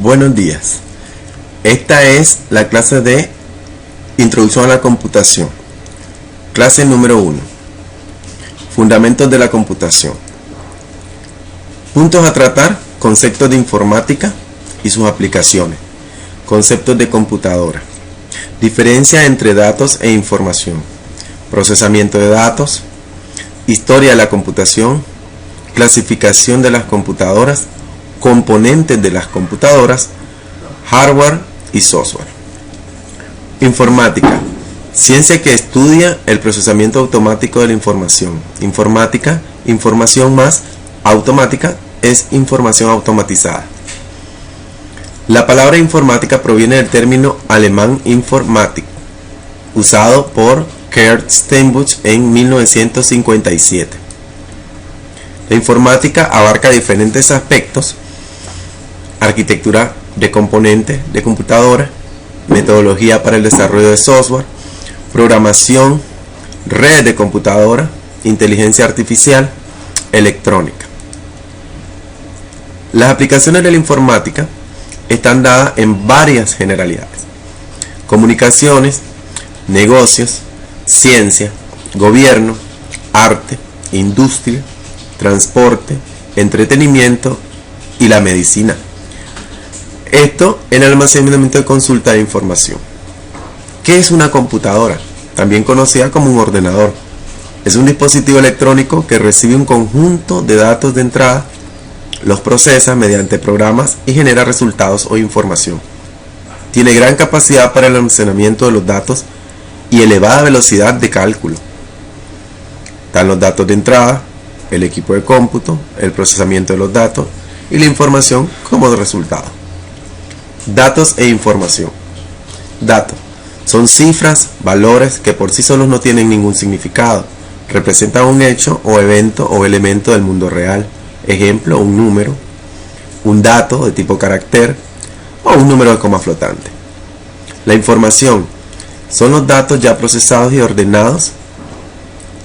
Buenos días. Esta es la clase de Introducción a la Computación. Clase número 1. Fundamentos de la computación. Puntos a tratar: conceptos de informática y sus aplicaciones. Conceptos de computadora. Diferencia entre datos e información. Procesamiento de datos. Historia de la computación. Clasificación de las computadoras. Componentes de las computadoras. Hardware y software. Informática. Ciencia que estudia el procesamiento automático de la información. Informática, información más automática, es información automatizada. La palabra informática proviene del término alemán Informatik, usado por Kurt Steinbuch en 1957. La informática abarca diferentes aspectos: arquitectura de componentes de computadora, metodología para el desarrollo de software, programación, redes de computadora, inteligencia artificial, electrónica. Las aplicaciones de la informática están dadas en varias generalidades: comunicaciones, negocios, ciencia, gobierno, arte, industria, transporte, entretenimiento y la medicina. Esto en el almacenamiento de consulta de información. ¿Qué es una computadora? También conocida como un ordenador. Es un dispositivo electrónico que recibe un conjunto de datos de entrada, los procesa mediante programas y genera resultados o información. Tiene gran capacidad para el almacenamiento de los datos y elevada velocidad de cálculo. Están los datos de entrada, el equipo de cómputo, el procesamiento de los datos y la información como resultado. Datos e información. Datos son cifras, valores que por sí solos no tienen ningún significado. Representan un hecho o evento o elemento del mundo real. Ejemplo, un número, un dato de tipo carácter o un número de coma flotante. La información son los datos ya procesados y ordenados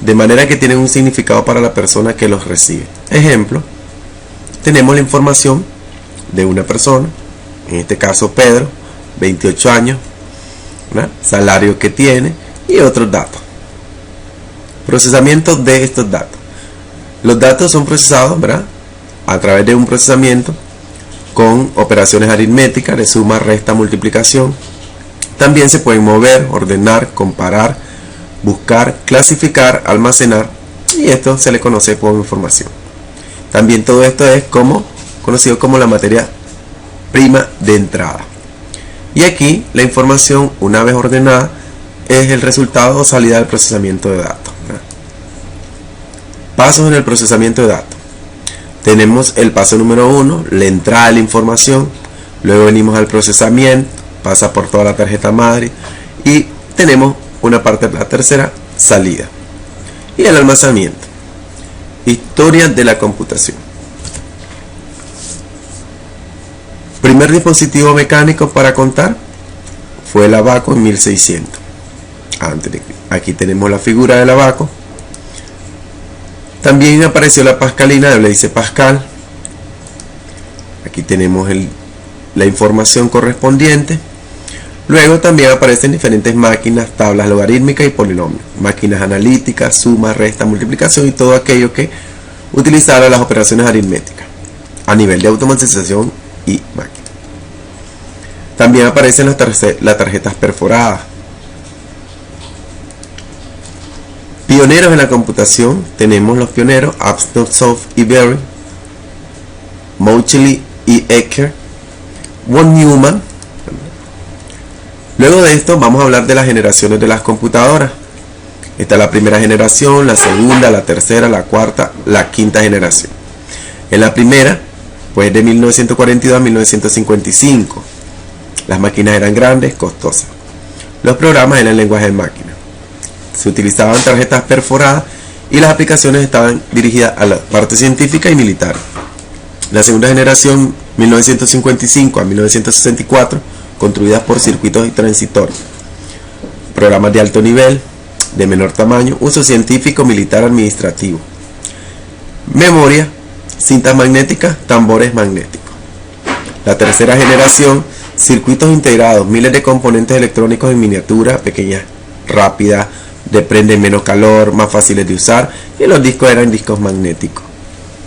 de manera que tienen un significado para la persona que los recibe. Ejemplo, tenemos la información de una persona, en este caso Pedro, 28 años, ¿verdad?, salario que tiene y otros datos. Procesamiento de estos datos. Los datos son procesados, ¿verdad?, a través de un procesamiento con operaciones aritméticas de suma, resta, multiplicación. También se pueden mover, ordenar, comparar, buscar, clasificar, almacenar, y esto se le conoce como información. También todo esto es conocido como la materia prima de entrada. Y aquí la información, una vez ordenada, es el resultado o salida del procesamiento de datos. Pasos en el procesamiento de datos. Tenemos el paso número 1, la entrada de la información. Luego venimos al procesamiento, pasa por toda la tarjeta madre y tenemos una parte de la tercera, salida. Y el almacenamiento. Historia de la computación. Primer dispositivo mecánico para contar fue el abaco en 1600. Aquí tenemos la figura del abaco. También apareció la pascalina, le dice Pascal. Aquí tenemos la información correspondiente. Luego también aparecen diferentes máquinas, tablas logarítmicas y polinomios, máquinas analíticas, suma, resta, multiplicación y todo aquello que utilizara las operaciones aritméticas a nivel de automatización y máquina. También aparecen las tarjetas perforadas. Pioneros en la computación, tenemos los pioneros Upsnowsov y Berry, Mauchly y Ecker, von Neumann. Luego de esto vamos a hablar de las generaciones de las computadoras. Esta es la primera generación, la segunda, la tercera, la cuarta, la quinta generación. En la primera, pues de 1942 a 1955, las máquinas eran grandes, costosas. Los programas eran lenguaje de máquina. Se utilizaban tarjetas perforadas y las aplicaciones estaban dirigidas a la parte científica y militar. La segunda generación, 1955 a 1964, construidas por circuitos y transistores. Programas de alto nivel, de menor tamaño, uso científico, militar, administrativo. Memoria, cintas magnéticas, tambores magnéticos. La tercera generación, circuitos integrados, miles de componentes electrónicos en miniatura, pequeñas, rápidas, desprenden menos calor, más fáciles de usar, y los discos eran discos magnéticos.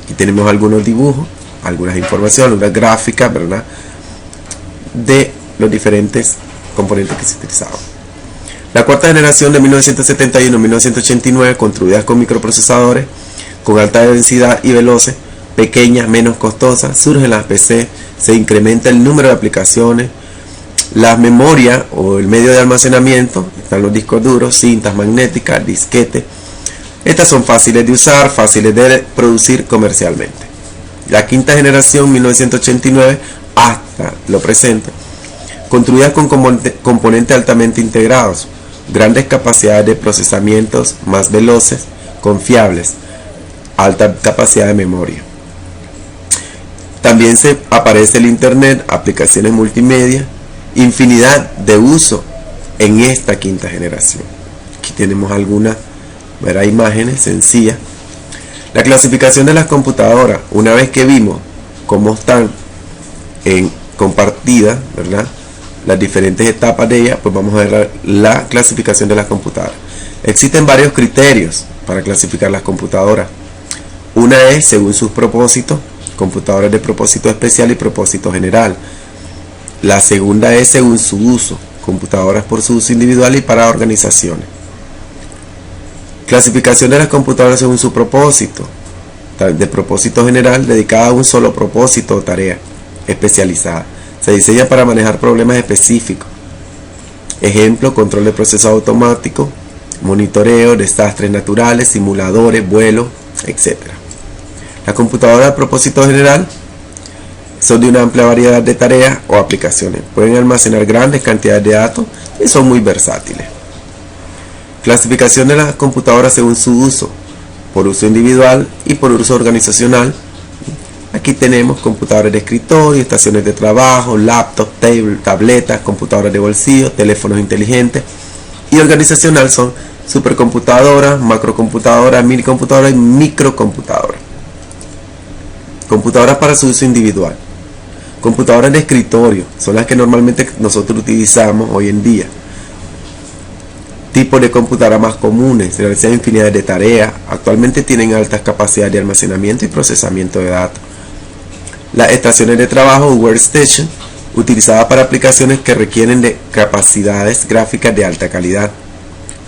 Aquí tenemos algunos dibujos, algunas informaciones, algunas gráficas, ¿verdad?, de los diferentes componentes que se utilizaban. La cuarta generación de 1971-1989, construidas con microprocesadores con alta densidad y veloces, pequeñas, menos costosas, surgen las PC, se incrementa el número de aplicaciones, la memoria o el medio de almacenamiento, están los discos duros, cintas magnéticas, disquetes. Estas son fáciles de usar, fáciles de producir comercialmente. La quinta generación, 1989 hasta lo presente, construidas con componentes altamente integrados, grandes capacidades de procesamientos más veloces, confiables, alta capacidad de memoria. También aparece el internet, aplicaciones multimedia, infinidad de uso en esta quinta generación. Aquí tenemos algunas, verá, imágenes sencillas. La clasificación de las computadoras, una vez que vimos cómo están en compartidas, ¿verdad?, las diferentes etapas de ellas, pues vamos a ver la clasificación de las computadoras. Existen varios criterios para clasificar las computadoras. Una es según sus propósitos, computadoras de propósito especial y propósito general. La segunda es según su uso, computadoras por su uso individual y para organizaciones. Clasificación de las computadoras según su propósito, de propósito general, dedicada a un solo propósito o tarea especializada. Se diseña para manejar problemas específicos. Ejemplo, control de proceso automático, monitoreo, desastres naturales, simuladores, vuelos, etc. Las computadoras de propósito general son de una amplia variedad de tareas o aplicaciones. Pueden almacenar grandes cantidades de datos y son muy versátiles. Clasificación de las computadoras según su uso, por uso individual y por uso organizacional. Aquí tenemos computadores de escritorio, estaciones de trabajo, laptops, tabletas, computadoras de bolsillo, teléfonos inteligentes. Y organizacional son supercomputadoras, macrocomputadoras, minicomputadoras y microcomputadoras. Computadoras para su uso individual. Computadoras de escritorio son las que normalmente nosotros utilizamos hoy en día. Tipos de computadoras más comunes, se realizan infinidad de tareas. Actualmente tienen altas capacidades de almacenamiento y procesamiento de datos. Las estaciones de trabajo o workstation, utilizadas para aplicaciones que requieren de capacidades gráficas de alta calidad.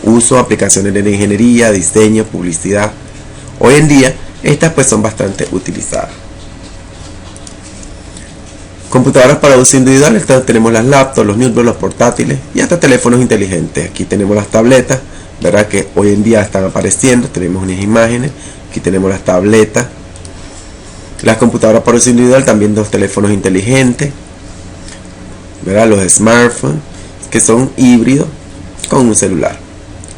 Uso, aplicaciones de ingeniería, diseño, publicidad. Hoy en día, estas pues son bastante utilizadas. Computadoras para uso individual, tenemos las laptops, los notebooks, los portátiles y hasta teléfonos inteligentes. Aquí tenemos las tabletas, ¿verdad?, que hoy en día están apareciendo. Tenemos unas imágenes. Aquí tenemos las tabletas. Las computadoras para uso individual, también los teléfonos inteligentes, ¿verdad?, los smartphones, que son híbridos con un celular.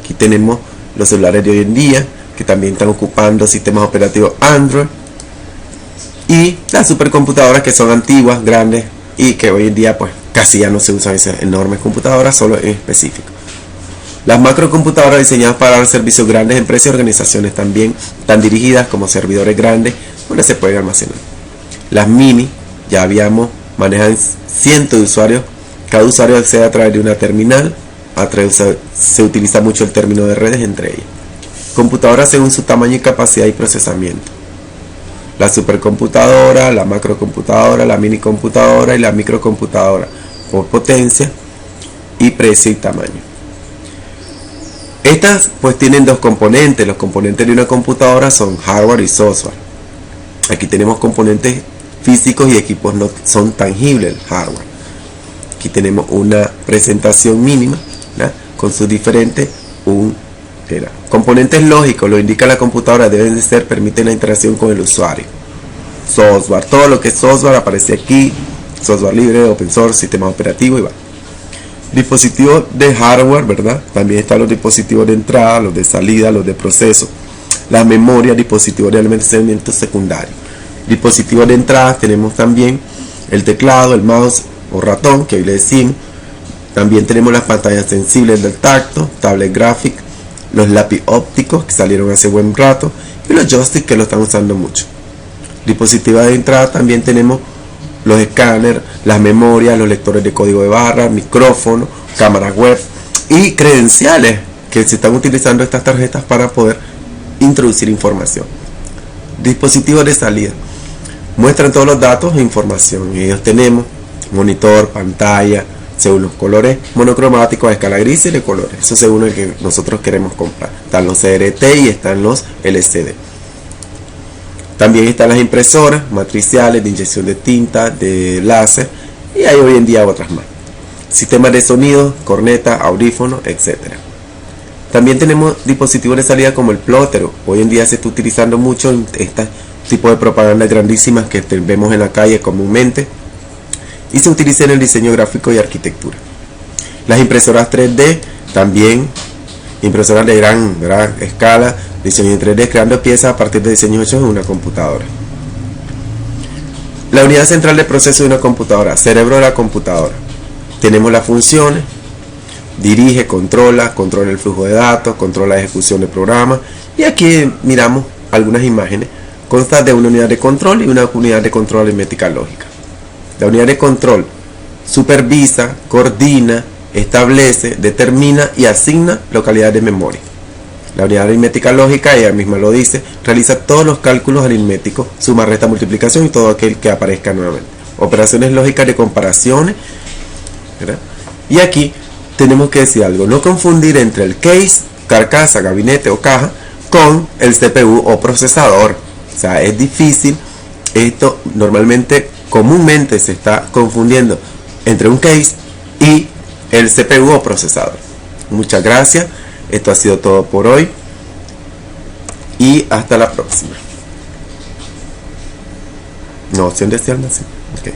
Aquí tenemos los celulares de hoy en día, que también están ocupando sistemas operativos Android. Y las supercomputadoras, que son antiguas, grandes y que hoy en día pues casi ya no se usan esas enormes computadoras, solo en específico. Las macrocomputadoras, diseñadas para dar servicios a grandes empresas y organizaciones, también están dirigidas como servidores grandes donde se pueden almacenar. Las mini, ya habíamos, manejan cientos de usuarios. Cada usuario accede a través de una terminal. Se utiliza mucho el término de redes entre ellas. Computadoras según su tamaño y capacidad y procesamiento. La supercomputadora, la macrocomputadora, la minicomputadora y la microcomputadora, por potencia y precio y tamaño. Estas pues tienen dos componentes. Los componentes de una computadora son hardware y software. Aquí tenemos componentes físicos y equipos no son tangibles, el hardware. Aquí tenemos una presentación mínima, ¿verdad?, con sus diferentes componentes lógicos. Lo indica la computadora, deben de ser, permiten la interacción con el usuario. Software, todo lo que es software aparece aquí. Software libre, open source, sistemas operativos y va. Dispositivos de hardware, ¿verdad? También están los dispositivos de entrada, los de salida, los de proceso. La memoria, dispositivos de almacenamiento secundario. Dispositivos de entrada tenemos también el teclado, el mouse o ratón, que hoy le decimos. También tenemos las pantallas sensibles del tacto, tablet gráfica, los lápiz ópticos que salieron hace buen rato y los joysticks que lo están usando mucho. Dispositivos de entrada también tenemos los escáneres, las memorias, los lectores de código de barra, micrófono, cámaras web y credenciales que se están utilizando estas tarjetas para poder introducir información. Dispositivos de salida muestran todos los datos e información. Y ellos tenemos monitor, pantalla, según los colores monocromáticos, a escala gris y de colores. Eso según el que nosotros queremos comprar. Están los CRT y están los LCD. También están las impresoras matriciales de inyección de tinta, de láser, y hay hoy en día otras más. Sistemas de sonido, corneta, audífonos, etc. También tenemos dispositivos de salida como el plótero. Hoy en día se está utilizando mucho en este tipo de propagandas grandísimas que vemos en la calle comúnmente, y se utiliza en el diseño gráfico y arquitectura. Las impresoras 3D también, impresoras de gran escala, diseño en 3D, creando piezas a partir de diseños hechos en una computadora. La unidad central de proceso de una computadora, cerebro de la computadora. Tenemos las funciones: dirige, controla el flujo de datos, controla la ejecución de programas, y aquí miramos algunas imágenes. Consta de una unidad de control y una unidad de control aritmética lógica. La unidad de control supervisa, coordina, establece, determina y asigna localidades de memoria. La unidad aritmética lógica, ella misma lo dice, realiza todos los cálculos aritméticos, suma, resta, multiplicación y todo aquel que aparezca nuevamente. Operaciones lógicas de comparaciones, ¿verdad? Y aquí tenemos que decir algo: no confundir entre el case, carcasa, gabinete o caja, con el CPU o procesador. O sea, es difícil. Esto comúnmente se está confundiendo entre un case y el CPU o procesador. Muchas gracias. Esto ha sido todo por hoy y hasta la próxima. No, opción de almacén. Okay.